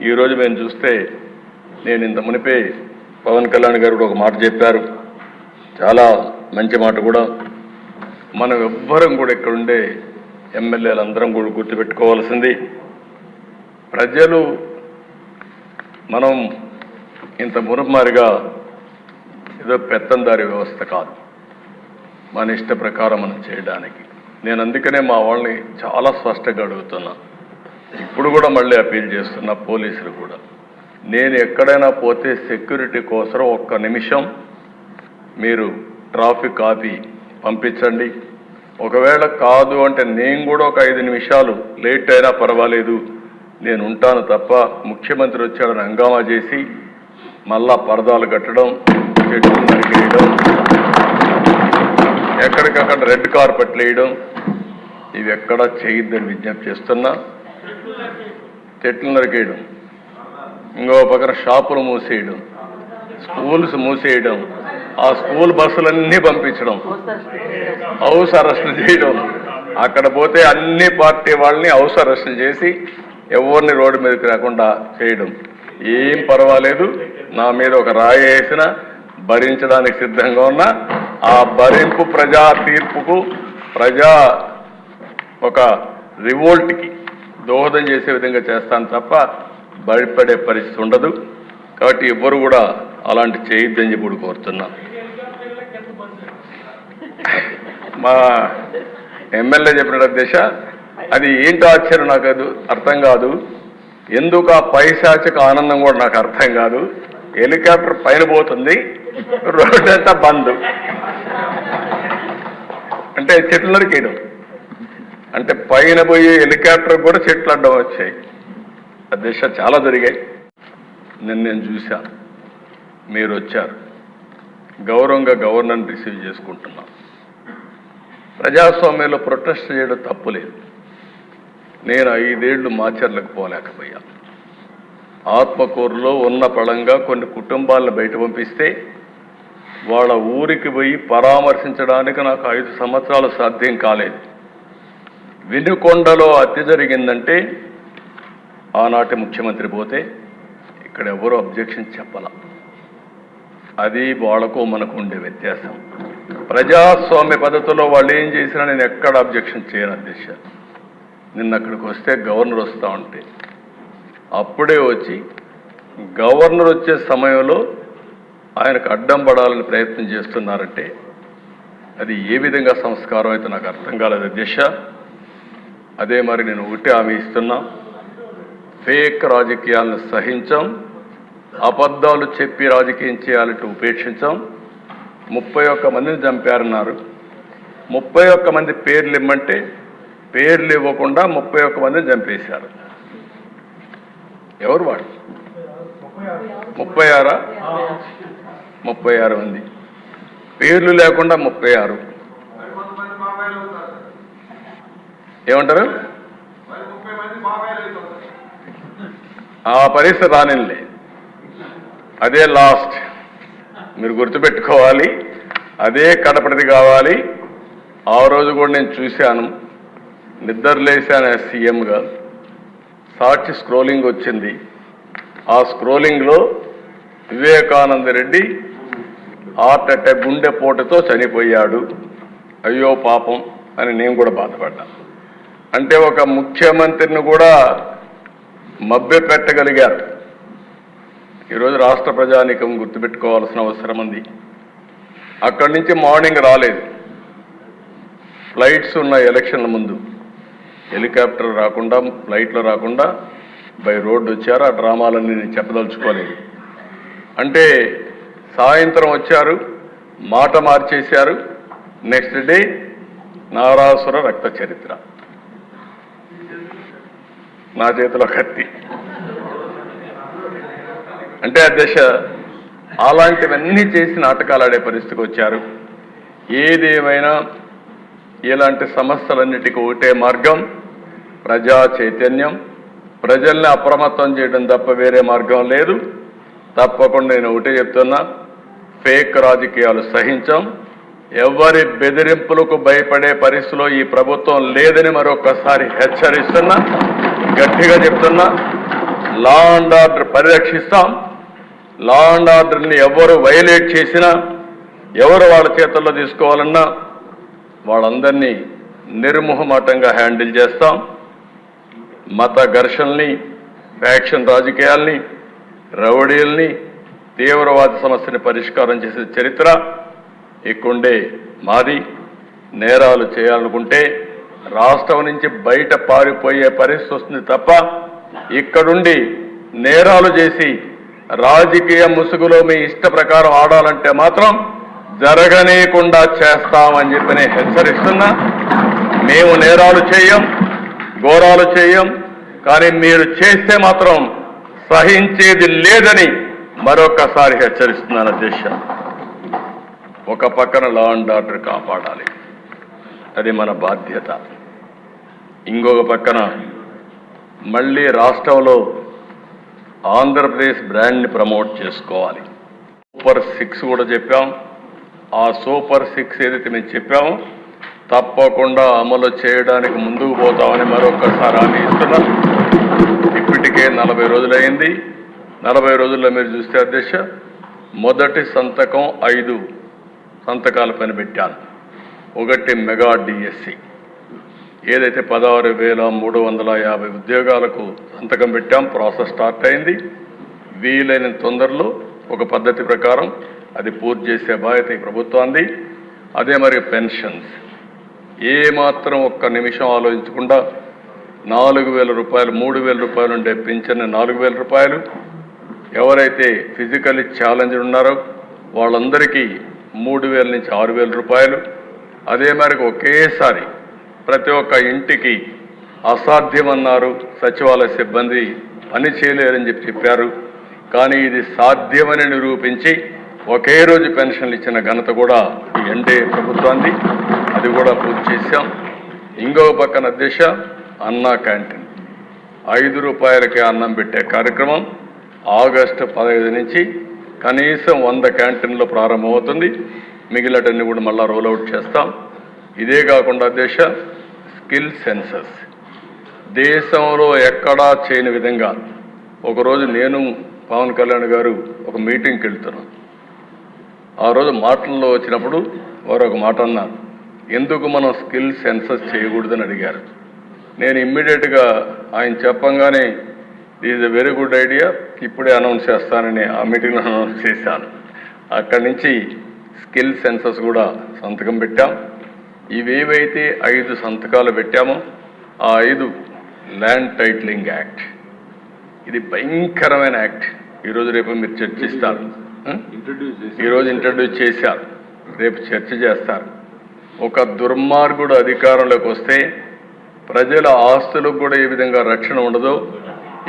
ఈరోజు మేము చూస్తే నేను ఇంత మునిపే పవన్ కళ్యాణ్ గారు కూడా ఒక మాట చెప్పారు, చాలా మంచి మాట కూడా. మనం ఎవ్వరం కూడా ఇక్కడ ఉండే ఎమ్మెల్యేలు అందరం కూడా గుర్తుపెట్టుకోవాల్సింది, ప్రజలు మనం ఇంత మురుమారిగా ఏదో పెత్తందారి వ్యవస్థ కాదు, మన ఇష్ట ప్రకారం మనం చేయడానికి. నేను అందుకనే మా వాళ్ళని చాలా స్పష్టంగా అడుగుతున్నా, ఇప్పుడు కూడా మళ్ళీ అపీల్ చేస్తున్నా పోలీసులు కూడా, నేను ఎక్కడైనా పోతే సెక్యూరిటీ కోసం ఒక్క నిమిషం మీరు ట్రాఫిక్ ఆపి పంపించండి. ఒకవేళ కాదు అంటే నేను కూడా ఒక 5 నిమిషాలు లేట్ అయినా పర్వాలేదు, నేను ఉంటాను తప్ప ముఖ్యమంత్రి వచ్చాడని హంగామా చేసి మళ్ళా పరదాలు కట్టడం, చెట్లు నరికేయడం, ఎక్కడికక్కడ రెడ్ కార్పెట్లు వేయడం, ఇవి ఎక్కడా చేయొద్దని విజ్ఞప్తి చేస్తున్నా. చెట్లు నరికేయడం, ఇంకో పక్కన షాపులు మూసేయడం, స్కూల్స్ మూసేయడం, ఆ స్కూల్ బస్సులన్నీ పంపించడం, హౌస్ అరెస్టులు చేయడం, అక్కడ పోతే అన్ని పార్టీ వాళ్ళని హౌస్ అరెస్టులు చేసి ఎవరిని రోడ్డు మీదకి రాకుండా చేయడం. ఏం పర్వాలేదు, నా మీద ఒక రాయి వేసినా భరించడానికి సిద్ధంగా ఉన్నా. ఆ భరింపు ప్రజా తీర్పుకు, ప్రజా ఒక రివోల్ట్కి దోహదం చేసే విధంగా చేస్తాను తప్ప భయపడే పరిస్థితి ఉండదు. కాబట్టి ఎవ్వరు కూడా అలాంటి చేయొద్దని చెప్పి కోరుతున్నా. మా ఎమ్మెల్యే చెప్పిన దిశ అది ఏంటో ఆశ్చర్యం, నాకు అది అర్థం కాదు. ఎందుకు ఆ పైశాచిక ఆనందం కూడా నాకు అర్థం కాదు. హెలికాప్టర్ పైన పోతుంది, రోడ్డు అంతా బంద్, అంటే చెట్లు నరికేయడం, అంటే పైన పోయి హెలికాప్టర్ కూడా చెట్లు అడ్డం వచ్చాయి. ఆ దిశ చాలా జరిగాయి. నేను చూసా, మీరు వచ్చారు, గౌరవంగా గవర్నర్ని రిసీవ్ చేసుకుంటున్నాం. ప్రజాస్వామ్యంలో ప్రొటెస్ట్ చేయడం తప్పులేదు. నేను 5 ఏళ్లు మాచర్లకు పోలేకపోయా. ఆత్మకూరులో ఉన్న పళంగా కొన్ని కుటుంబాలను బయట పంపిస్తే వాళ్ళ ఊరికి పోయి పరామర్శించడానికి నాకు 5 సంవత్సరాలు సాధ్యం కాలేదు. వినుకొండలో హత్య జరిగిందంటే ఆనాటి ముఖ్యమంత్రి పోతే ఇక్కడ ఎవరు అబ్జెక్షన్ చెప్పాల. అది వాళ్లకు మనకు ఉండే వ్యత్యాసం. ప్రజాస్వామ్య పద్ధతిలో వాళ్ళు ఏం చేసినా నేను ఎక్కడ అబ్జెక్షన్ చేయను అధ్యక్ష. నిన్న అక్కడికి వస్తే గవర్నర్ వస్తూ ఉంటే అప్పుడే వచ్చి గవర్నర్ వచ్చే సమయంలో ఆయనకు అడ్డం పడాలని ప్రయత్నం చేస్తున్నారంటే అది ఏ విధంగా సంస్కారం అయితే నాకు అర్థం కాలేదు అధ్యక్ష. అదే మరి నేను ఒకటి హామీ ఇస్తున్నా, ఫేక్ రాజకీయాలను సహించాం, అబద్ధాలు చెప్పి రాజకీయం చేయాలంటే ఉపేక్షించాం. 31 మందిని చంపారన్నారు. 31 మంది పేర్లు ఇమ్మంటే పేర్లు ఇవ్వకుండా 31 మందిని చంపేశారు. ఎవరు వాడు? 36 మంది పేర్లు లేకుండా 36. ఏమంటారు? ఆ పరిస్థితి రానిలే, అదే లాస్ట్. మీరు గుర్తుపెట్టుకోవాలి, అదే కడపటిది కావాలి. ఆ రోజు కూడా నేను చూశాను, నిద్రలేశాను సీఎంగా. సాక్షి స్క్రోలింగ్ వచ్చింది. ఆ స్క్రోలింగ్లో వివేకానంద రెడ్డి హార్ట్ అటాక్, గుండెపోటుతో చనిపోయాడు, అయ్యో పాపం అని నేను కూడా బాధపడ్డా. అంటే ఒక ముఖ్యమంత్రిని కూడా మభ్యపెట్టగలిగారు. ఈరోజు రాష్ట్ర ప్రజానీకం గుర్తుపెట్టుకోవాల్సిన అవసరం ఉంది. అక్కడి నుంచి మార్నింగ్ రాలేదు, ఫ్లైట్స్ ఉన్న ఎలక్షన్ల ముందు హెలికాప్టర్ రాకుండా, ఫ్లైట్లో రాకుండా బై రోడ్డు వచ్చారు. ఆ డ్రామాలన్నీ నేను చెప్పదలుచుకోలేదు. అంటే సాయంత్రం వచ్చారు, మాట మార్చేశారు. నెక్స్ట్ డే నారాసుర రక్త చరిత్ర, నా చేతిలో కత్తి. అంటే అధ్యక్ష అలాంటివన్నీ చేసి నాటకాలు ఆడే పరిస్థితికి వచ్చారు. ఏదేమైనా ఇలాంటి సమస్యలన్నిటికీ ఒకటే మార్గం, ప్రజా చైతన్యం, ప్రజల్ని అప్రమత్తం చేయడం తప్ప వేరే మార్గం లేదు. తప్పకుండా నేను ఒకటే చెప్తున్నా, ఫేక్ రాజకీయాలు సహించాం. ఎవరి బెదిరింపులకు భయపడే పరిస్థితిలో ఈ ప్రభుత్వం లేదని మరొకసారి హెచ్చరిస్తున్నా, గట్టిగా చెప్తున్నా. లా అండ్ ఆర్డర్ పరిరక్షిస్తాం. లా అండ్ ఆర్డర్ని ఎవరు వైలేట్ చేసినా, ఎవరు వాళ్ళ చేతుల్లో తీసుకోవాలన్నా వాళ్ళందరినీ నిర్మోహమాటంగా హ్యాండిల్ చేస్తాం. మత ఘర్షణల్ని, ఫ్యాక్షన్ రాజకీయాల్ని, రౌడీల్ని, తీవ్రవాద సమస్యని పరిష్కారం చేసే చరిత్ర ఇక్కడుండే మాది. నేరాలు చేయాలనుకుంటే రాష్ట్రం నుంచి బయట పారిపోయే పరిస్థితి వస్తుంది తప్ప ఇక్కడుండి నేరాలు చేసి రాజకీయ ముసుగులో మీ ఇష్ట ప్రకారం ఆడాలంటే మాత్రం జరగనీయకుండా చేస్తామని చెప్పి నేను హెచ్చరిస్తున్నా. మేము నేరాలు చేయం, ఘోరాలు చేయం, కానీ మీరు చేస్తే మాత్రం సహించేది లేదని మరొకసారి హెచ్చరిస్తున్నాను అధ్యక్ష. ఒక పక్కన లా అండ్ ఆర్డర్ కాపాడాలి, అది మన బాధ్యత. ఇంకొక పక్కన మళ్ళీ రాష్ట్రంలో ఆంధ్రప్రదేశ్ బ్రాండ్ని ప్రమోట్ చేసుకోవాలి. సూపర్ 6 కూడా చెప్పాం. ఆ సూపర్ 6 ఏదైతే మేము చెప్పామో తప్పకుండా అమలు చేయడానికి ముందుకు పోతామని మరొకసారి హామీ ఇస్తున్నాం. ఇప్పటికే 40 రోజులైంది. 40 రోజుల్లో మీరు చూస్తే అధ్యక్ష, మొదటి సంతకం 5 సంతకాల పైన పెట్టాను. ఒకటి మెగా డిఎస్సి, ఏదైతే 16,350 ఉద్యోగాలకు సంతకం పెట్టాం. ప్రాసెస్ స్టార్ట్ అయింది. వీలైన తొందరలో ఒక పద్ధతి ప్రకారం అది పూర్తి చేసే బాధ్యత ఈ ప్రభుత్వాన్ని. అదే మరి పెన్షన్స్ ఏమాత్రం ఒక్క నిమిషం ఆలోచించకుండా 4,000 రూపాయలు, 3,000 రూపాయలు ఉండే పింఛన్ 4,000 రూపాయలు. ఎవరైతే ఫిజికల్లీ ఛాలెంజ్డ్ ఉన్నారో వాళ్ళందరికీ 3,000 నుంచి 6,000 రూపాయలు. అదే మేరకు ఒకేసారి ప్రతి ఒక్క ఇంటికి అసాధ్యమన్నారు సచివాలయ సిబ్బంది, పని చేయలేరని చెప్పారు. కానీ ఇది సాధ్యమని నిరూపించి ఒకే రోజు పెన్షన్లు ఇచ్చిన ఘనత కూడా ఈ ఎన్డీఏ ప్రభుత్వాన్ని. అది కూడా పూర్తి చేశాం. ఇంకొక పక్కన అధ్యక్ష, అన్నా క్యాంటీన్ 5 రూపాయలకే అన్నం పెట్టే కార్యక్రమం ఆగస్టు 15 నుంచి కనీసం 100 క్యాంటీన్లో ప్రారంభమవుతుంది. మిగిలినటన్ని కూడా మళ్ళా రోల్అవుట్ చేస్తాం. ఇదే కాకుండా అధ్యక్ష, స్కిల్ సెన్సస్ దేశంలో ఎక్కడా చేయని విధంగా ఒకరోజు నేను పవన్ కళ్యాణ్ గారు ఒక మీటింగ్కి వెళ్తున్నాం. ఆ రోజు మాటల్లో వచ్చినప్పుడు వారు ఒక మాట అన్నారు, ఎందుకు మనం స్కిల్ సెన్సస్ చేయకూడదని అడిగారు. నేను ఇమ్మీడియట్గా ఆయన చెప్పంగానే is a very good idea, ఇప్పుడే అనౌన్స్ చేస్తానని ఆ మీటింగ్లో అనౌన్స్ చేశాను. అక్కడి నుంచి స్కిల్ సెన్సస్ కూడా సంతకం పెట్టాం. ఇవేవైతే 5 సంతకాలు పెట్టామో ఆ 5 ల్యాండ్ టైటిలింగ్ యాక్ట్, ఇది భయంకరమైన యాక్ట్. ఈరోజు రేపు మీరు చర్చిస్తారు. ఈరోజు ఇంట్రడ్యూస్ చేశారు, రేపు చర్చ చేస్తారు. ఒక దుర్మార్గుడు అధికారంలోకి వస్తే ప్రజల ఆస్తులకు కూడా ఏ విధంగా రక్షణ ఉండదో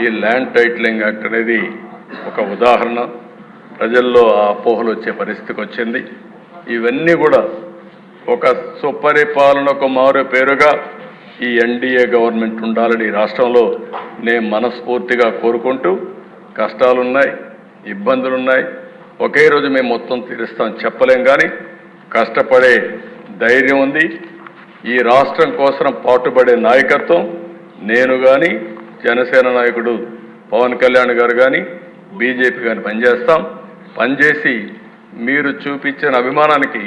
ఈ ల్యాండ్ టైటిలింగ్ యాక్ట్ అనేది ఒక ఉదాహరణ. ప్రజల్లో ఆ అపోహలు వచ్చే పరిస్థితికి వచ్చింది. ఇవన్నీ కూడా ఒక సుపరిపాలనకు మారు పేరుగా ఈ ఎన్డీఏ గవర్నమెంట్ ఉండాలని రాష్ట్రంలో నేను మనస్ఫూర్తిగా కోరుకుంటూ, కష్టాలున్నాయి, ఇబ్బందులున్నాయి, ఒకే రోజు మేము మొత్తం తీరుస్తాం చెప్పలేం, కానీ కష్టపడే ధైర్యం ఉంది. ఈ రాష్ట్రం కోసం పాటుపడే నాయకత్వం నేను కానీ, జనసేన నాయకుడు పవన్ కళ్యాణ్ గారు కానీ, బీజేపీ కానీ పనిచేసి మీరు చూపించిన అభిమానానికి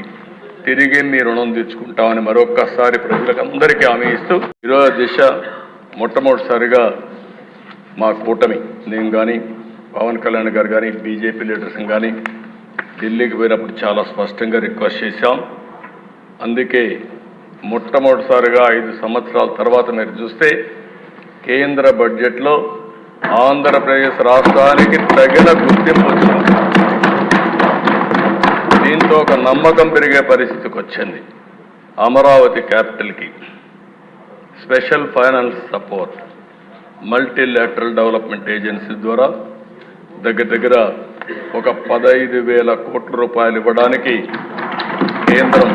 తిరిగి మీ రుణం తీర్చుకుంటామని మరొక్కసారి ప్రజలకు అందరికీ హామీ ఇస్తూ, ఈరోజు దిశ మొట్టమొదటిసారిగా మా కూటమి, నేను కానీ, పవన్ కళ్యాణ్ గారు కానీ, బీజేపీ లీడర్స్ కానీ ఢిల్లీకి పోయినప్పుడు చాలా స్పష్టంగా రిక్వెస్ట్ చేశాం. అందుకే మొట్టమొదటిసారిగా 5 సంవత్సరాల తర్వాత మీరు చూస్తే కేంద్ర బడ్జెట్లో ఆంధ్రప్రదేశ్ రాష్ట్రానికి తగిన గుర్తింపు వచ్చింది. దీంతో ఒక నమ్మకం పెరిగే పరిస్థితికి వచ్చింది. అమరావతి క్యాపిటల్కి special finance support multilateral development agency ద్వారా దగ్గర ఒక 15,000 కోట్ల రూపాయలు ఇవ్వడానికి కేంద్రం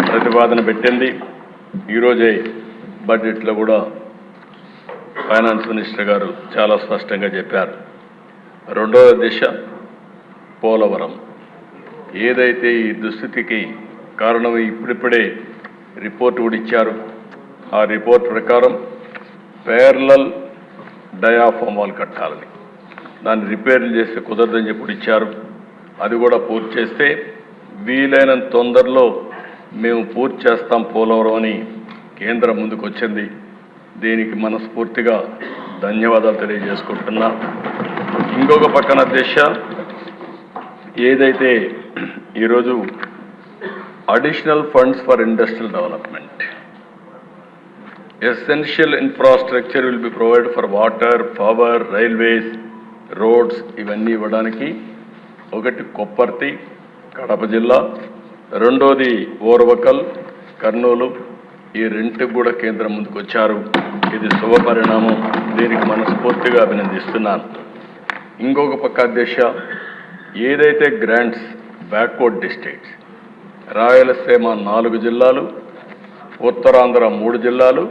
ప్రతిపాదన పెట్టింది. ఈరోజే బడ్జెట్లో కూడా ఫైనాన్స్ మినిస్టర్ గారు చాలా స్పష్టంగా చెప్పారు. రెండవ దిశ పోలవరం, ఏదైతే ఈ దుస్థితికి కారణం ఇప్పుడిప్పుడే రిపోర్ట్ కూడా ఇచ్చారు. ఆ రిపోర్ట్ ప్రకారం ప్యారలల్ డయాఫామ్ వాల్ కట్టాలని. దాన్ని రిపేర్లు చేస్తే కుదరదని చెప్పి ఇచ్చారు. అది కూడా పూర్తి చేస్తే వీలైనంత తొందరలో మేము పూర్తి చేస్తాం పోలవరం అని కేంద్రం ముందుకు వచ్చింది. దీనికి మనస్ఫూర్తిగా ధన్యవాదాలు తెలియజేసుకుంటున్నా. ఇంకొక పక్కన దిశ ఏదైతే ఈరోజు additional funds for industrial development, essential infrastructure will be provide for water, power, railways, roads ఇవన్నీ ఇవ్వడానికి ఒకటి కొప్పర్తి కడప జిల్లా, రెండోది ఓర్వకల్ కర్నూలు, ఈ రెండుకి కూడా కేంద్రం ముందుకు వచ్చారు. ఇది శుభ పరిణామం. దీనికి మనస్ఫూర్తిగా అభినందిస్తున్నాను. ఇంకొక పక్క దిశ ఏదైతే గ్రాంట్స్ బ్యాక్వర్డ్ డిస్ట్రిక్ట్స్, రాయలసీమ 4 జిల్లాలు, ఉత్తరాంధ్ర 3 జిల్లాలు,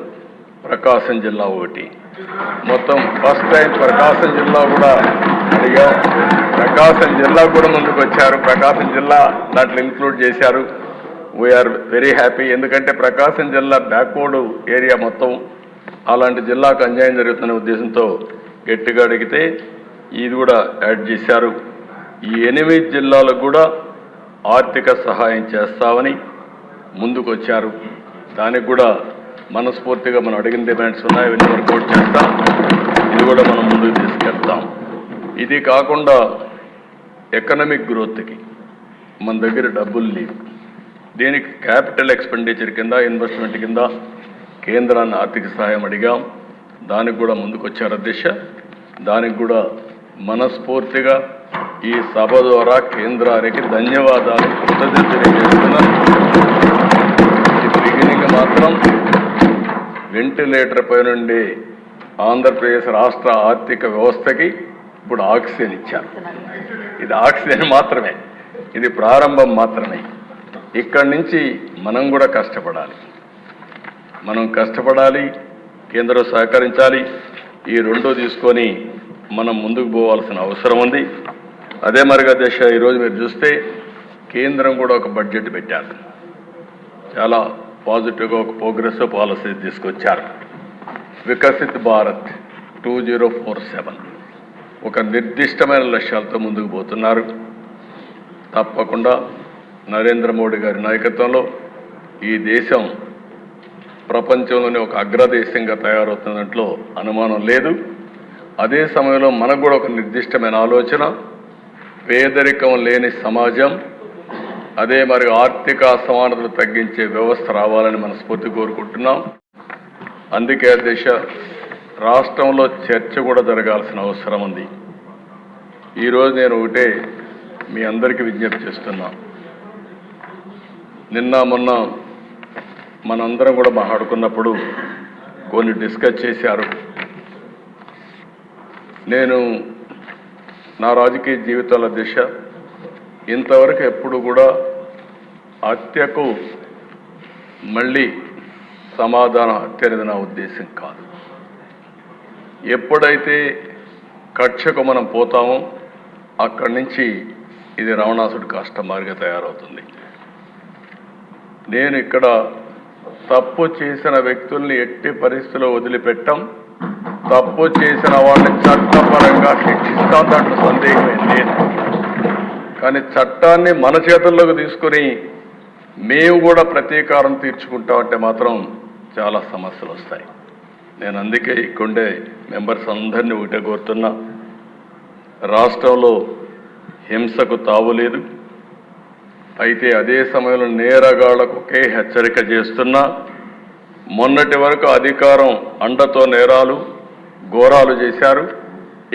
ప్రకాశం జిల్లా 1, మొత్తం ఫస్ట్ టైం ప్రకాశం జిల్లా కూడా అడిగాం. ప్రకాశం జిల్లా కూడా ముందుకు వచ్చారు. ప్రకాశం జిల్లా దాంట్లో ఇంక్లూడ్ చేశారు. We're very happy. ఎందుకంటే ప్రకాశం జిల్లా బ్యాక్వర్డ్ ఏరియా మొత్తం, అలాంటి జిల్లాకు అన్యాయం జరుగుతున్న ఉద్దేశంతో గట్టిగా అడిగితే ఇది కూడా యాడ్ చేశారు. ఈ 8 జిల్లాలకు కూడా ఆర్థిక సహాయం చేస్తామని ముందుకు వచ్చారు. దానికి కూడా మనస్ఫూర్తిగా మనం అడిగిన డిమాండ్స్ ఉన్నాయి, ఇవన్నీ వర్కౌట్ చేస్తాం. ఇది కూడా మనం ముందుకు తీసుకెళ్తాం. ఇది కాకుండా ఎకనామిక్ గ్రోత్కి మన దగ్గర డబ్బులు లేవు. దీనికి క్యాపిటల్ ఎక్స్పెండిచర్ కింద, ఇన్వెస్ట్మెంట్ కింద కేంద్రాన్ని ఆర్థిక సహాయం అడిగాం. దానికి కూడా ముందుకు వచ్చారు అధ్యక్ష. దానికి కూడా మనస్ఫూర్తిగా ఈ సభ ద్వారా కేంద్రానికి ధన్యవాదాలు, కృతజ్ఞతలు తెలియజేస్తున్నాను. బిగినింగ్ మాత్రం వెంటిలేటర్ పై నుండి ఆంధ్రప్రదేశ్ రాష్ట్ర ఆర్థిక వ్యవస్థకి ఇప్పుడు ఆక్సిజన్ ఇచ్చారు. ఇది ఆక్సిజన్ మాత్రమే, ఇది ప్రారంభం మాత్రమే. ఇక్కడి నుంచి మనం కూడా కష్టపడాలి. మనం కష్టపడాలి, కేంద్రం సహకరించాలి. ఈ రెండో తీసుకొని మనం ముందుకు పోవాల్సిన అవసరం ఉంది. అదే మరిగా దశ ఈరోజు మీరు చూస్తే కేంద్రం కూడా ఒక బడ్జెట్ పెట్టారు. చాలా పాజిటివ్గా ఒక ప్రోగ్రెసివ్ పాలసీ తీసుకొచ్చారు. వికసిత్ భారత్ 2047 ఒక నిర్దిష్టమైన లక్ష్యాలతో ముందుకు పోతున్నారు. తప్పకుండా నరేంద్ర మోడీ గారి నాయకత్వంలో ఈ దేశం ప్రపంచంలోనే ఒక అగ్రదేశంగా తయారవుతున్నట్లో అనుమానం లేదు. అదే సమయంలో మనకు కూడా ఒక నిర్దిష్టమైన ఆలోచన, పేదరికం లేని సమాజం, అదే మరి ఆర్థిక అసమానతలు తగ్గించే వ్యవస్థ రావాలని మనస్ఫూర్తి కోరుకుంటున్నాం. అందుకే దేశ రాష్ట్రంలో చర్చ కూడా జరగాల్సిన అవసరం ఉంది. ఈరోజు నేను ఒకటే మీ అందరికీ విజ్ఞప్తి చేస్తున్నా. నిన్న మొన్న మనందరం కూడా మాట్లాడుకున్నప్పుడు కొన్ని డిస్కస్ చేశారు. నేను నా రాజకీయ జీవితాల దిశ ఇంతవరకు ఎప్పుడు కూడా హత్యకు మళ్ళీ సమాధానం హత్య అనేది నా ఉద్దేశం కాదు. ఎప్పుడైతే కక్షకు మనం పోతామో అక్కడి నుంచి ఇది రావణాసుడి కష్టమారిగా తయారవుతుంది. నేను ఇక్కడ తప్పు చేసిన వ్యక్తుల్ని ఎట్టి పరిస్థితుల్లో వదిలిపెట్టాం. తప్పు చేసిన వాళ్ళని చట్టపరంగా శిక్షిస్తాం, దాంట్లో సందేహమే లేదు. కానీ చట్టాన్ని మన చేతుల్లోకి తీసుకుని మేము కూడా ప్రతీకారం తీర్చుకుంటామంటే మాత్రం చాలా సమస్యలు వస్తాయి. నేను అందుకే ఇక్కడే మెంబర్స్ అందరినీ ఒకటే కోరుతున్నా, రాష్ట్రంలో హింసకు తావులేదు. అయితే అదే సమయంలో నేరగాళ్లకు ఒకే హెచ్చరిక చేస్తున్నా, మొన్నటి వరకు అధికారం అండతో నేరాలు ఘోరాలు చేశారు,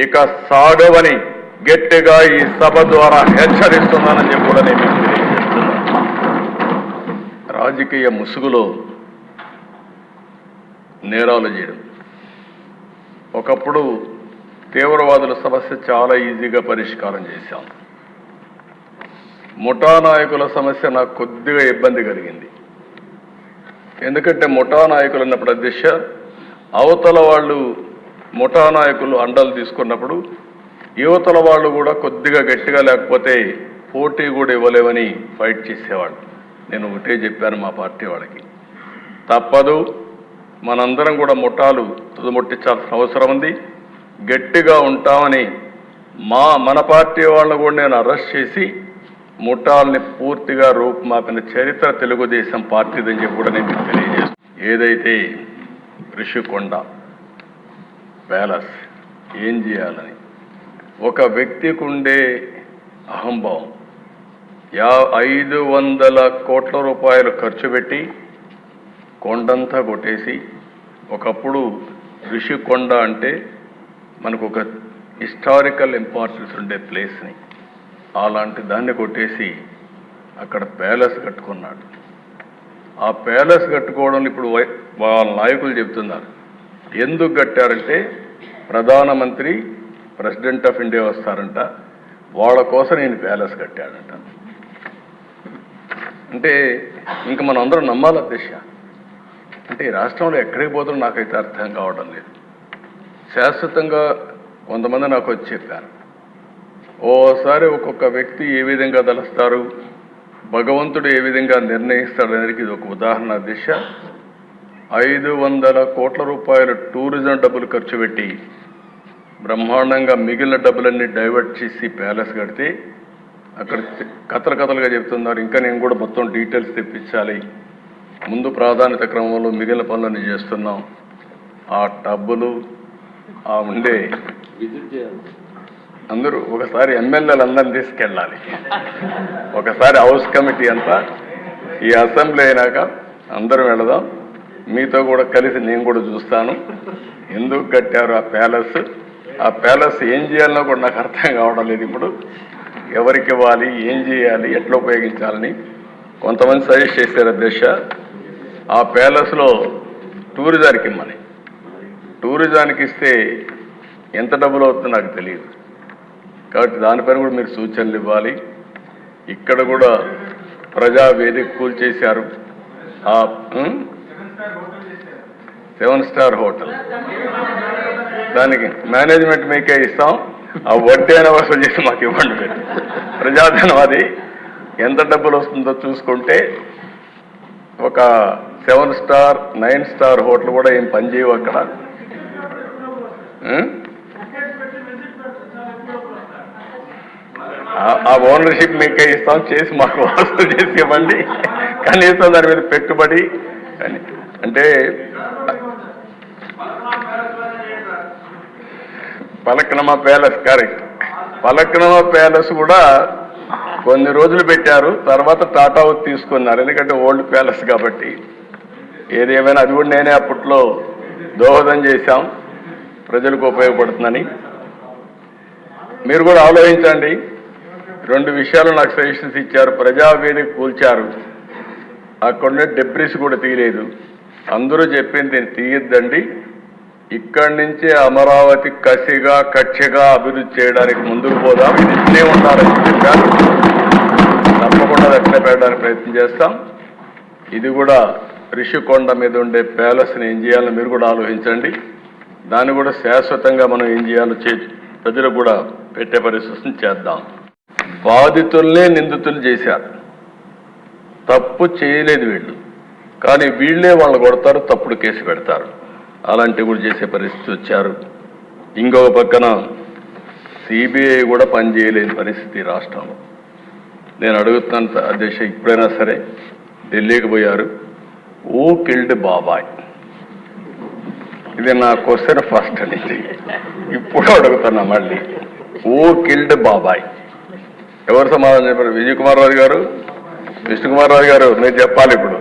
ఇక సాగవని గట్టిగా ఈ సభ ద్వారా హెచ్చరిస్తున్నానని చెప్పి కూడా నేను తెలియజేస్తున్నాను. రాజకీయ ముసుగులో నేరాలు చేయడం, ఒకప్పుడు తీవ్రవాదుల సమస్య చాలా ఈజీగా పరిష్కారం చేశాం. ముఠా నాయకుల సమస్య నాకు కొద్దిగా ఇబ్బంది కలిగింది. ఎందుకంటే ముఠా నాయకులు ఉన్నప్పుడు అధ్యక్ష, అవతల వాళ్ళు ముఠా నాయకులు అండలు తీసుకున్నప్పుడు యువతల వాళ్ళు కూడా కొద్దిగా గట్టిగా లేకపోతే పోటీ కూడా ఇవ్వలేవని ఫైట్ చేసేవాళ్ళు. నేను ఒకటే చెప్పాను మా పార్టీ వాళ్ళకి, తప్పదు, మనందరం కూడా ముఠాలు తుదముట్టించాల్సిన అవసరం ఉంది. గట్టిగా ఉంటామని మన పార్టీ వాళ్ళని కూడా నేను అరెస్ట్ చేసి ముఠాల్ని పూర్తిగా రూపుమాపిన చరిత్ర తెలుగుదేశం పార్టీదని చెప్పి కూడా నేను తెలియజేస్తాను. ఏదైతే రిషికొండ ప్యాలెస్ ఏం చేయాలని ఒక వ్యక్తికి ఉండే అహంభావం 500 కోట్ల రూపాయలు ఖర్చు పెట్టి కొండంతా కొట్టేసి, ఒకప్పుడు రిషికొండ అంటే మనకు ఒక హిస్టారికల్ ఇంపార్టెన్స్ ఉండే ప్లేస్ని అలాంటి దాన్ని కొట్టేసి అక్కడ ప్యాలెస్ కట్టుకున్నాడు. ఆ ప్యాలెస్ కట్టుకోవడం ఇప్పుడు వాళ్ళ నాయకులు చెప్తున్నారు. ఎందుకు కట్టారంటే ప్రధానమంత్రి ప్రెసిడెంట్ ఆఫ్ ఇండియా వస్తారంట, వాళ్ళ కోసం నేను ప్యాలెస్ కట్టాడంట. అంటే ఇంక మనం అందరం నమ్మాల దిశ. అంటే ఈ రాష్ట్రంలో ఎక్కడికి పోతుందో నాకైతే అర్థం కావడం లేదు. శాశ్వతంగా కొంతమంది నాకు వచ్చి చెప్పారు, ఓసారి ఒక్కొక్క వ్యక్తి ఏ విధంగా తలుస్తారు, భగవంతుడు ఏ విధంగా నిర్ణయిస్తాడనేది ఇది ఒక ఉదాహరణ దిశ. 500 కోట్ల రూపాయలు టూరిజం డబ్బులు ఖర్చు పెట్టి బ్రహ్మాండంగా మిగిలిన డబ్బులన్నీ డైవర్ట్ చేసి ప్యాలెస్ కడితే అక్కడ కథలుగా చెప్తున్నారు. ఇంకా నేను కూడా మొత్తం డీటెయిల్స్ తెప్పించాలి, ముందు ప్రాధాన్యత క్రమంలో మిగిలిన పనులన్నీ చేస్తున్నాం. ఆ డబ్బులు ఆ ఉండే అందరూ ఒకసారి ఎమ్మెల్యేలు అందరిని తీసుకెళ్ళాలి. ఒకసారి హౌస్ కమిటీ అంతా ఈ అసెంబ్లీ అయినాక అందరూ వెళదాం, మీతో కూడా కలిసి నేను కూడా చూస్తాను ఎందుకు కట్టారు ఆ ప్యాలెస్ ఏం చేయాలనో కూడా నాకు అర్థం కావడం లేదు. ఇప్పుడు ఎవరికి ఇవ్వాలి, ఏం చేయాలి, ఎట్లా ఉపయోగించాలని కొంతమంది సజెస్ట్ చేశారు అధ్యక్ష. ఆ ప్యాలెస్లో టూరిజానికి ఇమ్మని, టూరిజానికి ఇస్తే ఎంత డబ్బులు అవుతుందో నాకు తెలియదు, కాబట్టి దానిపైన కూడా మీరు సూచనలు ఇవ్వాలి. ఇక్కడ కూడా ప్రజావేదిక కూల్చేశారు. 7 స్టార్ హోటల్, దానికి మేనేజ్మెంట్ మీకే ఇస్తాం, ఆ వడ్డీ అయినా వసూలు చేసి మాకు ఇవ్వండి. మీరు ప్రజాధనం అది ఎంత డబ్బులు వస్తుందో చూసుకుంటే ఒక 7 స్టార్ 9 స్టార్ హోటల్ కూడా ఏం పనిచేయవు అక్కడ. ఆ ఓనర్షిప్ మీకే ఇస్తాం, చేసి మాకు వసూలు చేసి ఇవ్వండి, కనీసం దాని మీద పెట్టుబడి అంటే పలక్నమా ప్యాలెస్ కరెక్ట్. పలక్నమా ప్యాలెస్ కూడా కొన్ని రోజులు పెట్టారు, తర్వాత టాటా తీసుకున్నారు, ఎందుకంటే ఓల్డ్ ప్యాలెస్ కాబట్టి. ఏదేమైనా అది కూడా నేనే అప్పట్లో దోహదం చేశాం, ప్రజలకు ఉపయోగపడుతుందని. మీరు కూడా ఆలోచించండి. 2 విషయాలు నాకు సజెషన్స్ ఇచ్చారు. ప్రజావేదిక కూల్చారు, అక్కడున్న డెబ్రిస్ కూడా తీయలేదు. అందరూ చెప్పింది దీన్ని తీయద్దండి, ఇక్కడి నుంచే అమరావతి కక్షగా అభివృద్ధి చేయడానికి ముందుకు పోదాం, ఇది ఇట్లే ఉండాలని చెప్పారు. తప్పకుండా అట్లే పెట్టడానికి ప్రయత్నం చేస్తాం. ఇది కూడా రిషికొండ మీద ఉండే ప్యాలెస్ని ఏం చేయాలో మీరు కూడా ఆలోచించండి. దాన్ని కూడా శాశ్వతంగా మనం ఏం చేయాలో ప్రజలకు కూడా పెట్టే పరిస్థితిని చేద్దాం. బాధితుల్నే నిందితులు చేశారు, తప్పు చేయలేదు వీళ్ళు, కానీ వీళ్ళే వాళ్ళని కొడతారు, తప్పుడు కేసు పెడతారు. అలాంటివి కూడా చేసే పరిస్థితి వచ్చారు. ఇంకొక పక్కన సిబిఐ కూడా పనిచేయలేని పరిస్థితి రాష్ట్రంలో. నేను అడుగుతున్నాను అధ్యక్ష, ఇప్పుడైనా సరే ఢిల్లీకి పోయారు, ఓ కిల్డ్ బాబాయ్, ఇది నా క్వశ్చన్ ఫస్ట్ నుంచి ఇప్పుడు అడుగుతున్నా మళ్ళీ, ఓ కిల్డ్ బాబాయ్ ఎవరు సమాధానం చెప్పారు? విజయ్ కుమార్ రాజు గారు, విష్ణుకుమార్ రాజు గారు, మీరు చెప్పాలి ఇప్పుడు.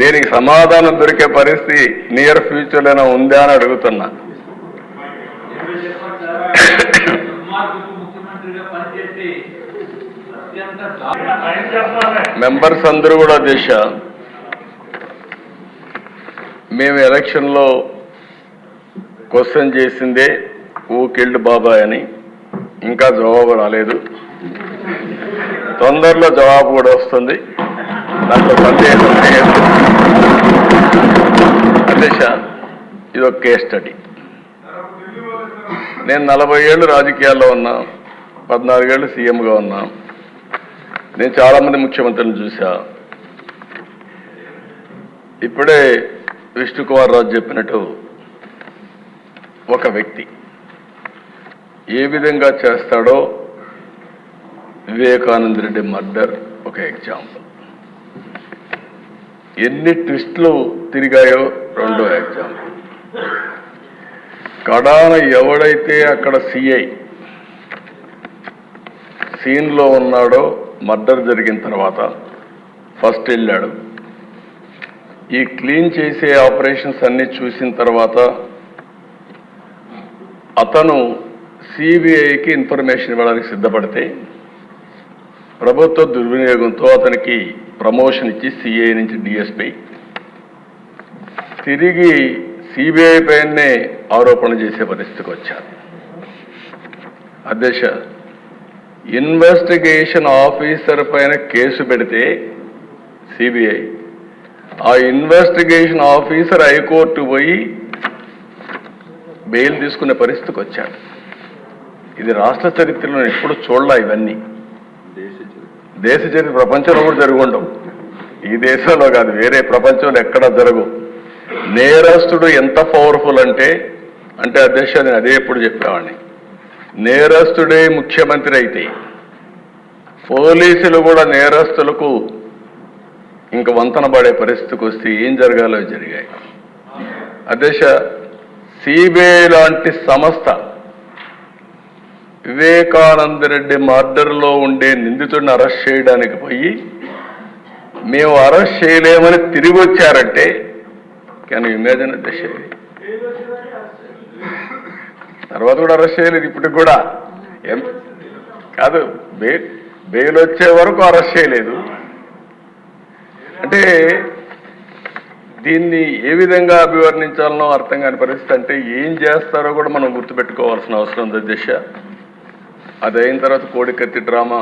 దీనికి సమాధానం దొరికే పరిస్థితి నియర్ ఫ్యూచర్లోనే ఉందా అని అడుగుతున్నా. మెంబర్స్ అందరూ కూడా దిశ, మేము ఎలక్షన్లో క్వశ్చన్ చేసిందే ఓ కిల్డ్ బాబాయ్ అని, ఇంకా జవాబు రాలేదు. తొందరలో జవాబు కూడా వస్తుంది, దాంట్లో సందేహం లేదు. అధ్యక్ష, ఇది ఒక కేస్ స్టడీ. నేను 40 ఏళ్ళు రాజకీయాల్లో ఉన్నా, 14 ఏళ్ళు సీఎంగా ఉన్నా. నేను చాలామంది ముఖ్యమంత్రులను చూసా. ఇప్పుడే విష్ణుకుమార్ రాజు చెప్పినట్టు ఒక వ్యక్తి ఏ విధంగా చేస్తాడో వివేకానంద రెడ్డి మర్డర్ ఒక ఎగ్జాంపుల్. ఎన్ని ట్విస్టులు తిరిగాయో రెండో ఎగ్జాంపుల్. కడాన ఎవడైతే అక్కడ సిఐ సీన్లో ఉన్నాడో మర్డర్ జరిగిన తర్వాత ఫస్ట్ వెళ్ళాడు. ఈ క్లీన్ చేసే ఆపరేషన్స్ అన్ని చూసిన తర్వాత అతను సిబిఐకి ఇన్ఫర్మేషన్ ఇవ్వడానికి సిద్ధపడితే ప్రభుత్వ దుర్వినియోగంతో అతనికి ప్రమోషన్ ఇచ్చి సిఐ నుంచి డిఎస్పీ తిరిగి సిబిఐ పైనే ఆరోపణ చేసే పరిస్థితికి వచ్చారు. అధ్యక్ష, ఇన్వెస్టిగేషన్ ఆఫీసర్ పైన కేసు పెడితే సిబిఐ, ఆ ఇన్వెస్టిగేషన్ ఆఫీసర్ హైకోర్టు పోయి బెయిల్ తీసుకునే పరిస్థితికి వచ్చారు. ఇది రాష్ట్ర చరిత్రలో ఎప్పుడు చూడలే. ఇవన్నీ దేశ చరిత్ర ప్రపంచంలో కూడా జరుగుండవు. ఈ దేశంలో కాదు, వేరే ప్రపంచంలో ఎక్కడా జరగవు. నేరస్తుడు ఎంత పవర్ఫుల్ అంటే అధ్యక్ష, నేను అదే ఎప్పుడు చెప్పేవాడిని, నేరస్తుడే ముఖ్యమంత్రి అయితే పోలీసులు కూడా నేరస్తులకు ఇంక వంతన పడే పరిస్థితికి వస్తే ఏం జరగాలో జరిగాయి. అధ్యక్ష, సిబిఐ లాంటి సంస్థ వివేకానంద రెడ్డి మర్డర్లో ఉండే నిందితుడిని అరెస్ట్ చేయడానికి పోయి మేము అరెస్ట్ చేయలేమని తిరిగి వచ్చారంటే కెన్ యు ఇమాజిన్ అధ్యక్ష? తర్వాత కూడా అరెస్ట్ చేయలేదు. ఇప్పటికి కూడా కాదు, బెయిల్ వచ్చే వరకు అరెస్ట్ చేయలేదు. అంటే దీన్ని ఏ విధంగా అభివర్ణించాలనో అర్థం కాని పరిస్థితి. అంటే ఏం చేస్తారో కూడా మనం గుర్తుపెట్టుకోవాల్సిన అవసరం ఉంది అధ్యక్ష. అది అయిన తర్వాత కోడికత్తి డ్రామా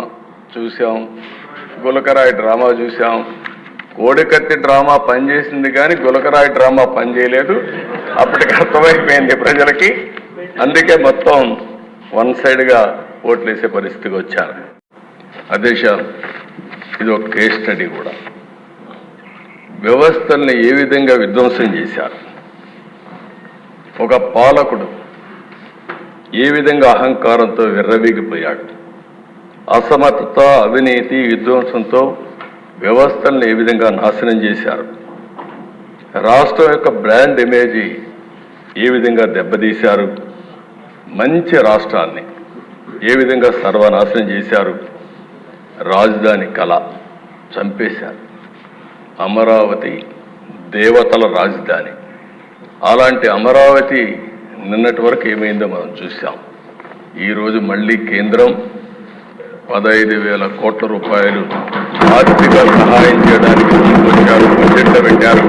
చూసాం, గులకరాయి డ్రామా చూసాం. కోడికత్తి డ్రామా పనిచేసింది కానీ గులకరాయి డ్రామా పనిచేయలేదు. అప్పటికి అర్థమైపోయింది ప్రజలకి. అందుకే మొత్తం వన్ సైడ్గా ఓట్లేసే పరిస్థితికి వచ్చారు. అధ్యక్ష, ఇది ఒక కేస్ స్టడీ కూడా. వ్యవస్థల్ని ఏ విధంగా విధ్వంసం చేశారు, ఒక పాలకుడు ఏ విధంగా అహంకారంతో విర్రవీగిపోయాడు, అసమర్థత, అవినీతి, విధ్వంసంతో వ్యవస్థల్ని ఏ విధంగా నాశనం చేశారు, రాష్ట్రం యొక్క బ్రాండ్ ఇమేజీ ఏ విధంగా దెబ్బతీశారు, మంచి రాష్ట్రాన్ని ఏ విధంగా సర్వనాశనం చేశారు, రాజధాని కళ చంపేశారు. అమరావతి దేవతల రాజధాని. అలాంటి అమరావతి నిన్నటి వరకు ఏమైందో మనం చూసాం. ఈరోజు మళ్ళీ కేంద్రం 15,000 కోట్ల రూపాయలు ఆర్థిక సహాయం చేయడానికి ముందుకొచ్చారు, బడ్జెట్లో పెట్టారు.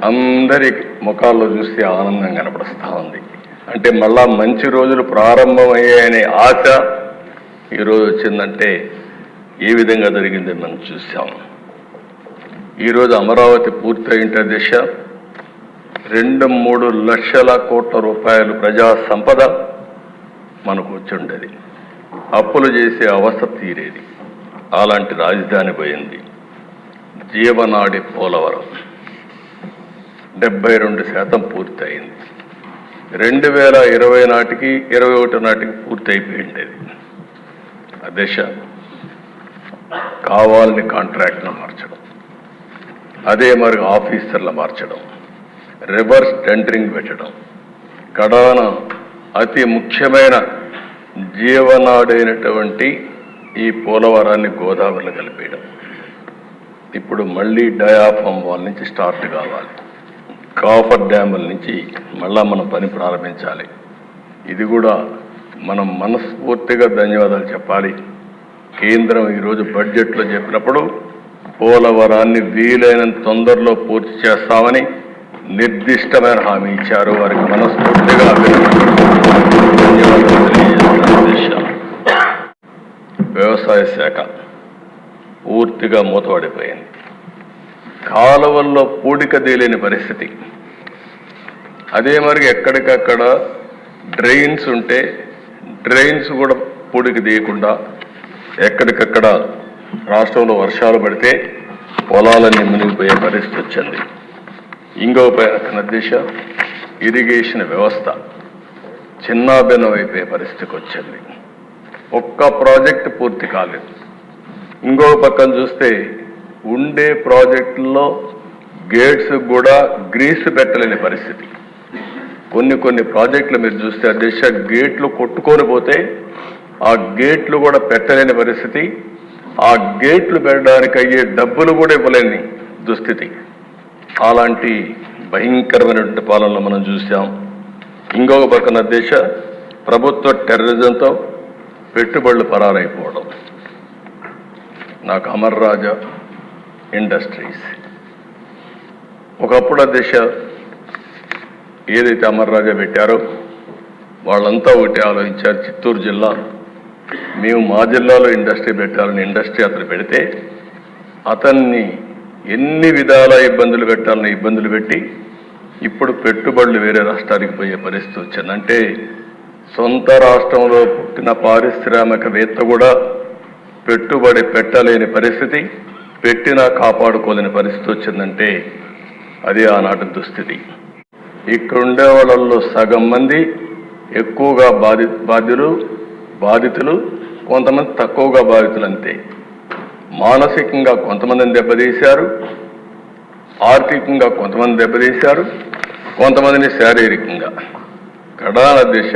అందరి ముఖాల్లో చూస్తే ఆనందం కనపడుస్తూ ఉంది. అంటే మళ్ళా మంచి రోజులు ప్రారంభమయ్యాయనే ఆశ ఈరోజు వచ్చిందంటే ఏ విధంగా జరిగిందని మనం చూసాం. ఈరోజు అమరావతి పూర్తయింటే దిశ 2-3 లక్షల కోట్ల రూపాయలు ప్రజా సంపద మనకు వచ్చుండేది. అప్పులు చేసే అవస్థ తీరేది. అలాంటి రాజధాని పోయింది. జీవనాడి పోలవరం 72% పూర్తయింది. 2020 నాటికి 21 నాటికి పూర్తి అయిపోయిండేది. ఆ దిశ కావాలని కాంట్రాక్ట్ను మార్చడం, అదే మరి ఆఫీసర్లు మార్చడం, రివర్స్ టెండరింగ్ పెట్టడం, కడాన అతి ముఖ్యమైన జీవనాడైనటువంటి ఈ పోలవరాన్ని గోదావరిలో కలిపేయడం. ఇప్పుడు మళ్ళీ డయాఫామ్ వాల్ నుంచి స్టార్ట్ కావాలి. కాఫర్ డ్యాముల నుంచి మళ్ళా మనం పని ప్రారంభించాలి. ఇది కూడా మనం మనస్ఫూర్తిగా ధన్యవాదాలు చెప్పాలి. కేంద్రం ఈరోజు బడ్జెట్లో చెప్పినప్పుడు పోలవరాన్ని వీలైనంత తొందరలో పూర్తి చేస్తామని నిర్దిష్టమైన హామీ ఇచ్చారు. వారికి మనస్ఫూర్తిగా ధన్యవాదాలు తెలియజేస్తున్నాను. వ్యవసాయ శాఖ పూర్తిగా మూతపడిపోయింది. కాలువల్లో పూడిక తేలేని పరిస్థితి. అదే మరి ఎక్కడికక్కడ డ్రైన్స్ ఉంటే డ్రైన్స్ కూడా పూడిక తీయకుండా ఎక్కడికక్కడ రాష్ట్రంలో వర్షాలు పడితే పొలాలన్నీ మునిగిపోయే పరిస్థితి వచ్చింది. ఇంకో పైన దిశ ఇరిగేషన్ వ్యవస్థ చిన్నాభిన్నం అయిపోయే పరిస్థితికి వచ్చింది. ఒక్క ప్రాజెక్ట్ పూర్తి కాలేదు. ఇంకో పక్కన చూస్తే ఉండే ప్రాజెక్టుల్లో గేట్స్ కూడా గ్రీస్ పెట్టలేని పరిస్థితి. కొన్ని ప్రాజెక్టులు మీరు చూస్తే అధ్యక్ష గేట్లు కొట్టుకొని పోతే ఆ గేట్లు కూడా పెట్టలేని పరిస్థితి, ఆ గేట్లు పెట్టడానికి అయ్యే డబ్బులు కూడా ఇవ్వలేని దుస్థితి. అలాంటి భయంకరమైనటువంటి పాలనలో మనం చూసాం. ఇంకొక పక్కన అధ్యక్ష ప్రభుత్వ టెర్రరిజంతో పెట్టుబడులు పరారైపోవడం. నాకు అమర్ రాజా ఇండస్ట్రీస్ ఒకప్పుడు అధ్యక్ష ఏదైతే అమర్ రాజా పెట్టారో వాళ్ళంతా ఒకటి ఆలోచించారు. చిత్తూరు జిల్లా మేము మా జిల్లాలో ఇండస్ట్రీ పెట్టాలని ఇండస్ట్రీ అతను పెడితే అతన్ని ఎన్ని విధాల ఇబ్బందులు పెట్టాలని ఇబ్బందులు పెట్టి ఇప్పుడు పెట్టుబడులు వేరే రాష్ట్రానికి పోయే పరిస్థితి వచ్చింది. అంటే సొంత రాష్ట్రంలో పుట్టిన పారిశ్రామికవేత్త కూడా పెట్టుబడి పెట్టలేని పరిస్థితి, పెట్టినా కాపాడుకోలేని పరిస్థితి వచ్చిందంటే అది ఆనాటి దుస్థితి. ఇక్కడ ఉండే వాళ్ళల్లో సగం మంది ఎక్కువగా బాధితులు, కొంతమంది తక్కువగా బాధితులు అంతే. మానసికంగా కొంతమందిని దెబ్బతీశారు, ఆర్థికంగా కొంతమంది దెబ్బతీశారు, కొంతమందిని శారీరకంగా. కడాన దిశ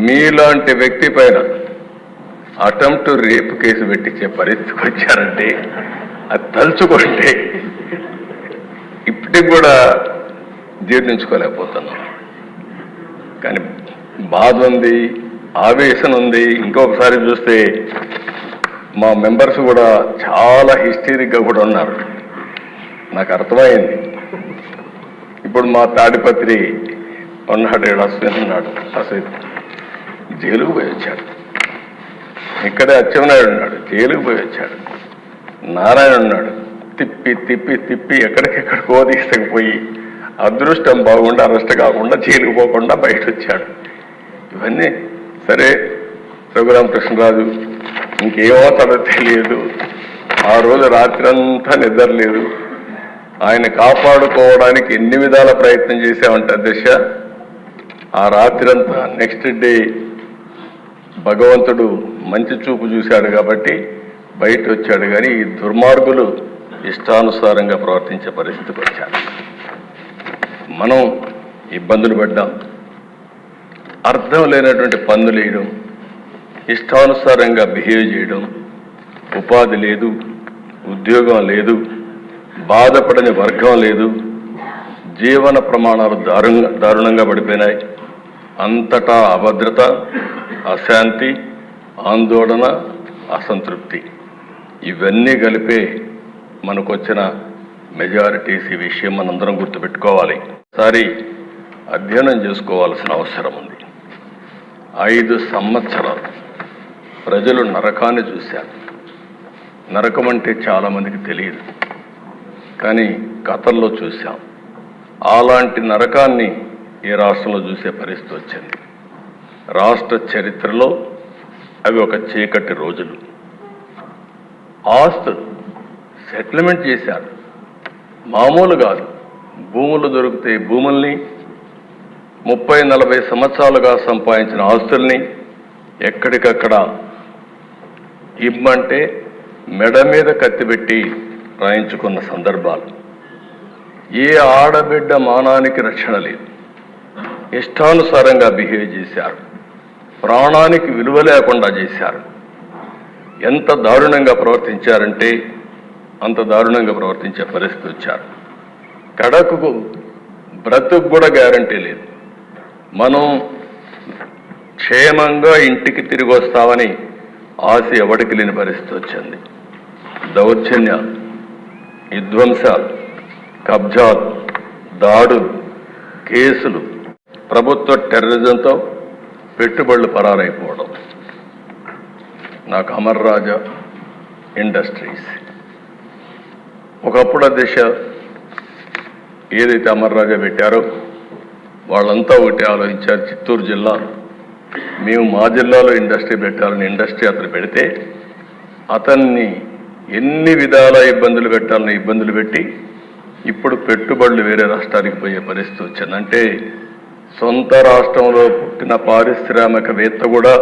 మీలాంటి వ్యక్తి పైన అటెంప్ట్ రేపు కేసు పెట్టించే పరిస్థితికి వచ్చారంటే అది తలుచుకుంటే ఇప్పటికి కూడా జీర్ణించుకోలేకపోతున్నాం. కానీ బాధ ఉంది, ఆవేశం ఉంది. ఇంకొకసారి చూస్తే మా మెంబర్స్ కూడా చాలా హిస్టరిక్గా కూడా ఉన్నారు. నాకు అర్థమైంది. ఇప్పుడు మా తాడిపత్రి ఉన్నాడు, అశ్విన్ ఉన్నాడు, అశ్విన్ జైలుకు పోయి వచ్చాడు. ఇక్కడే అచ్చెన్నాయుడు ఉన్నాడు, జైలుకు పోయి వచ్చాడు. నారాయణ ఉన్నాడు, తిప్పి ఎక్కడికెక్కడికో తీసుకుపోయి అదృష్టం బాగుండా అరెస్ట్ కాకుండా జైలుకు పోకుండా బయట వచ్చాడు. ఇవన్నీ సరే. రఘురామకృష్ణరాజు ఇంకేమవుతాడో తెలియదు. ఆ రోజు రాత్రంతా నిద్రలేదు. ఆయన కాపాడుకోవడానికి ఎన్ని విధాల ప్రయత్నం చేశామంటే అధ్యక్ష, ఆ రాత్రంతా నెక్స్ట్ డే భగవంతుడు మంచి చూపు చూశాడు కాబట్టి బయట వచ్చాడు. కానీ ఈ దుర్మార్గులు ఇష్టానుసారంగా ప్రవర్తించే పరిస్థితికి వచ్చారు. మనం ఇబ్బందులు పడ్డాం. అర్థం లేనటువంటి పన్నులు వేయడం, ఇష్టానుసారంగా బిహేవ్ చేయడం, ఉపాధి లేదు, ఉద్యోగం లేదు, బాధపడని వర్గం లేదు, జీవన ప్రమాణాలు దారుణంగా పడిపోయినాయి. అంతటా అభద్రత, అశాంతి, ఆందోళన, అసంతృప్తి ఇవన్నీ కలిపే మనకొచ్చిన మెజారిటీస్. ఈ విషయం మనందరం గుర్తుపెట్టుకోవాలి. ఒకసారి అధ్యయనం చేసుకోవాల్సిన అవసరం ఉంది. 5 సంవత్సరాలు ప్రజలు నరకాన్ని చూశారు. నరకం అంటే చాలామందికి తెలియదు, కానీ కథల్లో చూశాం. అలాంటి నరకాన్ని ఏ రాష్ట్రంలో చూసే పరిస్థితి వచ్చింది. రాష్ట్ర చరిత్రలో అవి ఒక చీకటి రోజులు. ఆస్తులు సెటిల్మెంట్ చేశారు, మామూలు కాదు. భూములు దొరికితే భూముల్ని, 30-40 సంవత్సరాలుగా సంపాదించిన ఆస్తుల్ని ఎక్కడికక్కడ ఇమ్మంటే మెడ మీద కత్తిపెట్టి రాయించుకున్న సందర్భాలు. ఏ ఆడబిడ్డ మానానికి రక్షణ లేదు. ఇష్టానుసారంగా బిహేవ్ చేశారు. ప్రాణానికి విలువ లేకుండా చేశారు. ఎంత దారుణంగా ప్రవర్తించారంటే అంత దారుణంగా ప్రవర్తించే పరిస్థితి వచ్చారు. కడకు బ్రతుకు కూడా గ్యారంటీ లేదు. మనం క్షేమంగా ఇంటికి తిరిగి వస్తామని ఆశ ఎవడికి లేని పరిస్థితి వచ్చింది. దౌర్జన్యాలు, విధ్వంసాలు, కబ్జాలు, దాడులు, కేసులు, ప్రభుత్వ టెర్రరిజంతో పెట్టుబడులు పరారైపోవడం. నాకు అమర్ రాజా ఇండస్ట్రీస్ ఒకప్పుడు దిశ ఏదైతే అమర్ రాజా పెట్టారో వాళ్ళంతా ఒకటి ఆలోచించారు. చిత్తూరు జిల్లా మేము మా జిల్లాలో ఇండస్ట్రీ పెట్టాలని ఇండస్ట్రీ అతను పెడితే అతన్ని ఎన్ని విధాల ఇబ్బందులు పెట్టాలని ఇబ్బందులు పెట్టి ఇప్పుడు పెట్టుబడులు వేరే రాష్ట్రానికి పోయే పరిస్థితి వచ్చింది. అంటే సొంత రాష్ట్రంలో పుట్టిన పారిశ్రామికవేత్త కూడా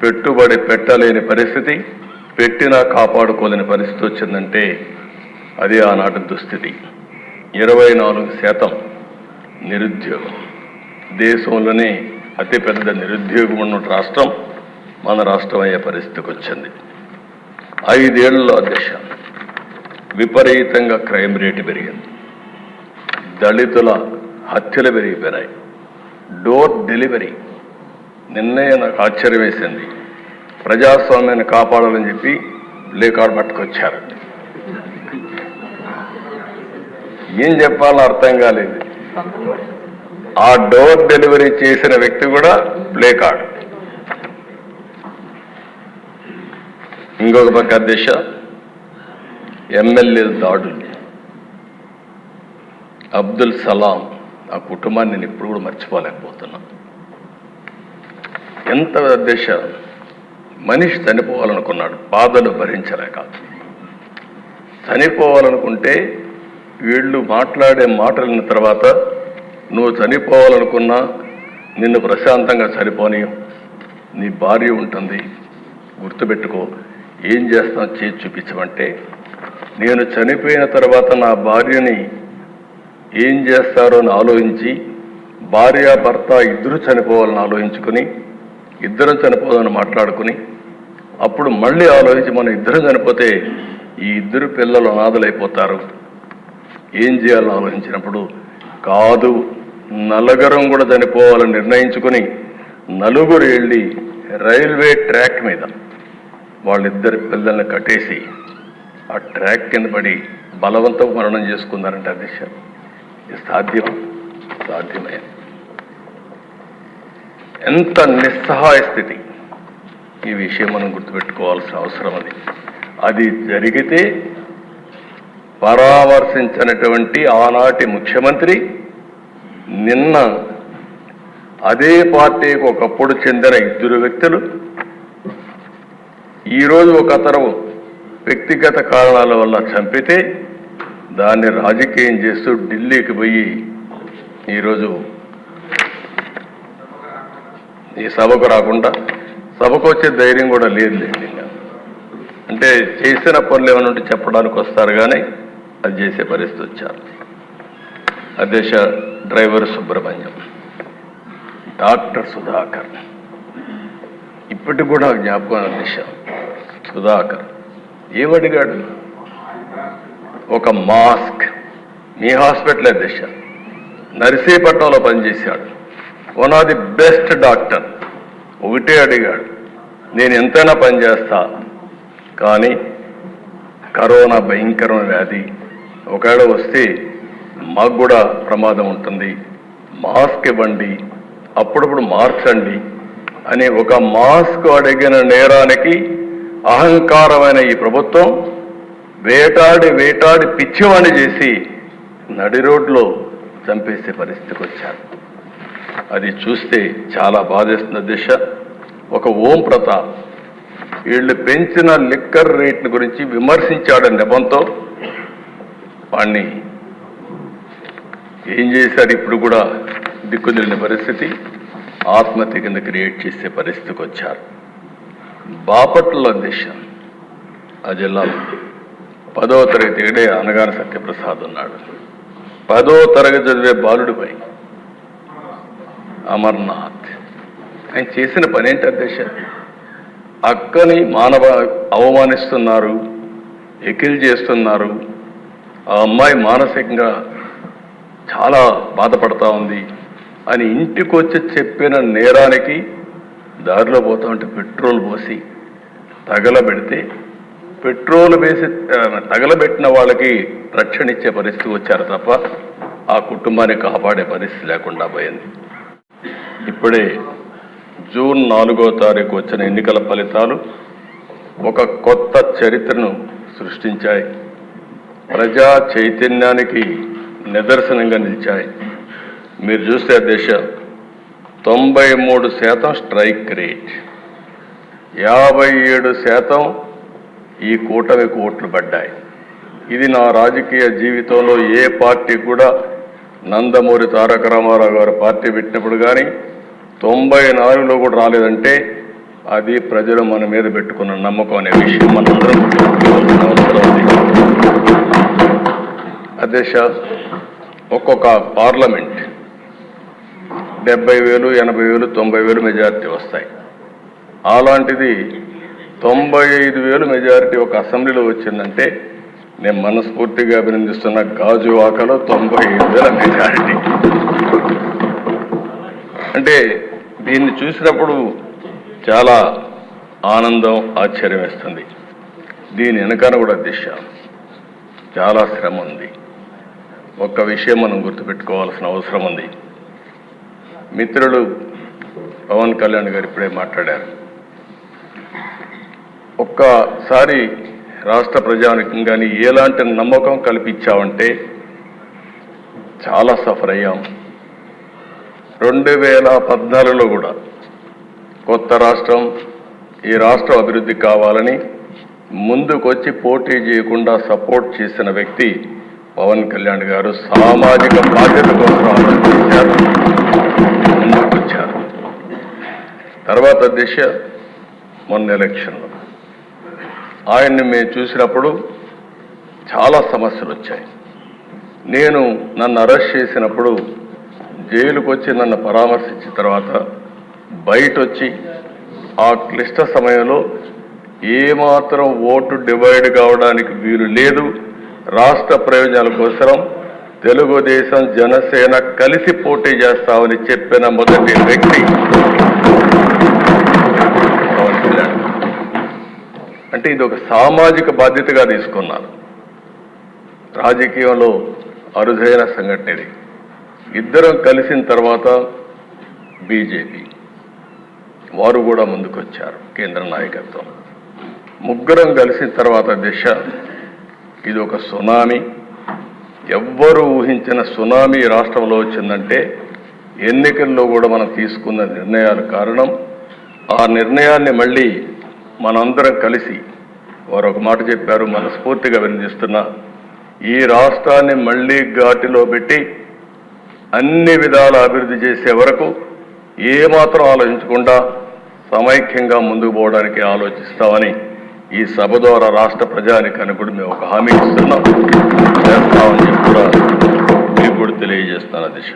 పెట్టుబడి పెట్టలేని పరిస్థితి, పెట్టినా కాపాడుకోలేని పరిస్థితి వచ్చిందంటే అది ఆనాటి దుస్థితి. 24% నిరుద్యోగం. దేశంలోనే అతిపెద్ద నిరుద్యోగం ఉన్న రాష్ట్రం మన రాష్ట్రం అయ్యే పరిస్థితికి వచ్చింది. 5 ఏళ్లలో దిశ విపరీతంగా క్రైమ్ రేటు పెరిగింది. దళితుల హత్యలు పెరిగిపోయాయి. Door delivery. నిన్నే నాకు ఆశ్చర్యం వేసింది. ప్రజాస్వామ్యాన్ని కాపాడాలని చెప్పి ప్లేకార్డు పట్టుకొచ్చారు. ఏం చెప్పాలో అర్థం కాలేదు. ఆ డోర్ డెలివరీ చేసిన వ్యక్తి కూడా ప్లేకార్డు. ఇంకొక పక్క దిశ ఎమ్మెల్యేల దాడులు. అబ్దుల్ సలాం ఆ కుటుంబాన్ని నేను ఇప్పుడు కూడా మర్చిపోలేకపోతున్నా. ఎంత దిశ మనిషి చనిపోవాలనుకున్నాడు, బాధలు భరించలేక. చనిపోవాలనుకుంటే వీళ్ళు మాట్లాడే మాటలిన తర్వాత నువ్వు చనిపోవాలనుకున్నా నిన్ను ప్రశాంతంగా చనిపోని నీ భార్య ఉంటుంది, గుర్తుపెట్టుకో, ఏం చేస్తాం చేసి చూపించమంటే, నేను చనిపోయిన తర్వాత నా భార్యని ఏం చేస్తారో అని ఆలోచించి భార్య భర్త ఇద్దరు చనిపోవాలని ఆలోచించుకుని ఇద్దరం చనిపోవాలని మాట్లాడుకుని అప్పుడు మళ్ళీ ఆలోచించి మనం ఇద్దరం చనిపోతే ఈ ఇద్దరు పిల్లలు అనాథలైపోతారు, ఏం చేయాలని ఆలోచించినప్పుడు కాదు నలుగురం కూడా చనిపోవాలని నిర్ణయించుకుని నలుగురు వెళ్ళి రైల్వే ట్రాక్ మీద వాళ్ళిద్దరి పిల్లల్ని కట్టేసి ఆ ట్రాక్ కింద పడి బలవంతం మరణం చేసుకున్నారంటే అధ్యక్ష. ఇది సాధ్యమే. ఎంత నిస్సహాయ స్థితి. ఈ విషయం మనం గుర్తుపెట్టుకోవాల్సిన అవసరం అది జరిగితే పరామర్శించినటువంటి ఆనాటి ముఖ్యమంత్రి నిన్న అదే పార్టీకి ఒకప్పుడు చెందిన ఇద్దరు వ్యక్తులు ఈరోజు ఒక అతను వ్యక్తిగత కారణాల వల్ల చంపితే దాన్ని రాజకీయం చేస్తూ ఢిల్లీకి పోయి ఈరోజు ఈ సభకు రాకుండా, సభకు వచ్చే ధైర్యం కూడా లేదు. అంటే చేసిన పనులు ఏమైనా ఉంటే చెప్పడానికి వస్తారు కానీ అది చేసే పరిస్థితి వచ్చారు. అధ్యక్ష డ్రైవర్ సుబ్రహ్మణ్యం, డాక్టర్ సుధాకర్ ఇప్పటికి కూడా జ్ఞాపకం. అధ్యక్ష సుధాకర్ ఏమడిగాడు? ఒక మాస్క్. మీ హాస్పిటల్ అధ్యక్ష నర్సీపట్నంలో పనిచేశాడు. One of the best doctor. ఒకటే అడిగాడు, నేను ఎంతైనా పనిచేస్తా కానీ కరోనా భయంకరమైన వ్యాధి, ఒకవేళ వస్తే మాకు కూడా ప్రమాదం ఉంటుంది, మాస్క్ ఇవ్వండి, అప్పుడప్పుడు మార్చండి అని ఒక మాస్క్ అడిగిన నేరానికి అహంకారమైన ఈ ప్రభుత్వం వేటాడి పిచ్చివాణి చేసి నడి రోడ్లో చంపేసే పరిస్థితికి వచ్చారు. అది చూస్తే చాలా బాధేస్తున్న దిశ. ఒక ఓం ప్రతాప్ వీళ్ళు పెంచిన లిక్కర్ రేట్ల గురించి విమర్శించాడని నెపంతో వాణ్ణి ఏం చేశారు? ఇప్పుడు కూడా దిక్కుదిలిన పరిస్థితి, ఆత్మహత్య కింద క్రియేట్ చేసే పరిస్థితికి వచ్చారు. బాపట్ల దిశ ఆ జిల్లాలో 10వ తరగతి అనగాని సత్యప్రసాద్ ఉన్నాడు. 10వ తరగతి చదివే బాలుడిపై అమర్నాథ్ ఆయన చేసిన పని ఏంటి అధ్యక్ష? అక్కని అవమానిస్తున్నారు, ఎకిల్ చేస్తున్నారు. ఆ అమ్మాయి మానసికంగా చాలా బాధపడతా ఉంది అని ఇంటికి వచ్చి చెప్పిన నేరానికి దారిలో పోతా ఉంటే పెట్రోల్ పోసి తగలబెడితే, పెట్రోల్ వేసి తగలబెట్టిన వాళ్ళకి రక్షణ ఇచ్చే పరిస్థితి వచ్చారు తప్ప ఆ కుటుంబాన్ని కాపాడే పరిస్థితి లేకుండా పోయింది. ఇప్పుడే జూన్ 4వ తారీఖు వచ్చిన ఎన్నికల ఫలితాలు ఒక కొత్త చరిత్రను సృష్టించాయి. ప్రజా చైతన్యానికి నిదర్శనంగా నిలిచాయి. మీరు చూస్తే దేశ 93% స్ట్రైక్ రేట్, 57% ఈ కూటమికి ఓట్లు పడ్డాయి. ఇది నా రాజకీయ జీవితంలో ఏ పార్టీ కూడా నందమూరి తారక రామారావు గారు పార్టీ పెట్టినప్పుడు కానీ 94లో కూడా రాలేదంటే అది ప్రజలు మన మీద పెట్టుకున్న నమ్మకం అనే విషయం మనందరం గుర్తుంచుకోవాల్సిన అవసరం ఉంది. అధ్యక్ష, ఒక్కొక్క పార్లమెంట్ 70,000, 80,000, 90,000 మెజారిటీ వస్తాయి. అలాంటిది 95,000 మెజారిటీ ఒక అసెంబ్లీలో వచ్చిందంటే నేను మనస్ఫూర్తిగా అభినందిస్తున్న. గాజువాకలో 95,000 మెజారిటీ అంటే దీన్ని చూసినప్పుడు చాలా ఆనందం, ఆశ్చర్యం వేస్తుంది. దీని వెనకాల కూడా దిశ చాలా శ్రమ ఉంది. ఒక్క విషయం మనం గుర్తుపెట్టుకోవాల్సిన అవసరం ఉంది. మిత్రులు పవన్ కళ్యాణ్ గారు ఇప్పుడే మాట్లాడారు. ఒక్కసారి రాష్ట్ర ప్రజానికి కానీ ఎలాంటి నమ్మకం కల్పించామంటే చాలా సఫర్ అయ్యాం. 2014లో కూడా కొత్త రాష్ట్రం, ఈ రాష్ట్రం అభివృద్ధి కావాలని ముందుకొచ్చి పోటీ చేయకుండా సపోర్ట్ చేసిన వ్యక్తి పవన్ కళ్యాణ్ గారు. సామాజిక బాధ్యత కోసం ఆలోచించారు, ముందుకొచ్చారు. తర్వాత దిశ మొన్న ఎలక్షన్లో ఆయన్ని మేము చూసినప్పుడు చాలా సమస్యలు వచ్చాయి. నన్ను అరెస్ట్ చేసినప్పుడు జైలుకు వచ్చి నన్ను పరామర్శించిన తర్వాత బయట వచ్చి ఆ క్లిష్ట సమయంలో ఏమాత్రం ఓటు డివైడ్ కావడానికి వీలు లేదు, రాష్ట్ర ప్రయోజనాల కోసం తెలుగుదేశం జనసేన కలిసి పోటీ చేస్తామని చెప్పిన మొదటి వ్యక్తి పవన్ కళ్యాణ్. అంటే ఇది ఒక సామాజిక బాధ్యతగా తీసుకున్నాను. రాజకీయంలో అరుదైన సంఘటన ఇది. ఇద్దరం కలిసిన తర్వాత బీజేపీ వారు కూడా ముందుకొచ్చారు, కేంద్ర నాయకత్వం. ముగ్గురం కలిసిన తర్వాత దిశ ఇది ఒక సునామీ. ఎవ్వరూ ఊహించిన సునామీ రాష్ట్రంలో వచ్చిందంటే ఎన్నికల్లో కూడా మనం తీసుకున్న నిర్ణయాలు కారణం. ఆ నిర్ణయాన్ని మళ్ళీ మనందరం కలిసి వారు ఒక మాట చెప్పారు, మనస్ఫూర్తిగా వినిపిస్తున్నా. ఈ రాష్ట్రాన్ని మళ్ళీ ఘాటిలో పెట్టి అన్ని విధాల అభివృద్ధి చేసే వరకు ఏమాత్రం ఆలోచించకుండా సమైక్యంగా ముందుకు పోవడానికి ఆలోచిస్తామని ఈ సభ ద్వారా రాష్ట్ర ప్రజానికానికి కూడా మేము ఒక హామీ ఇస్తున్నాం, చేస్తామని చెప్పి కూడా మీకు కూడా తెలియజేస్తాను. దిశ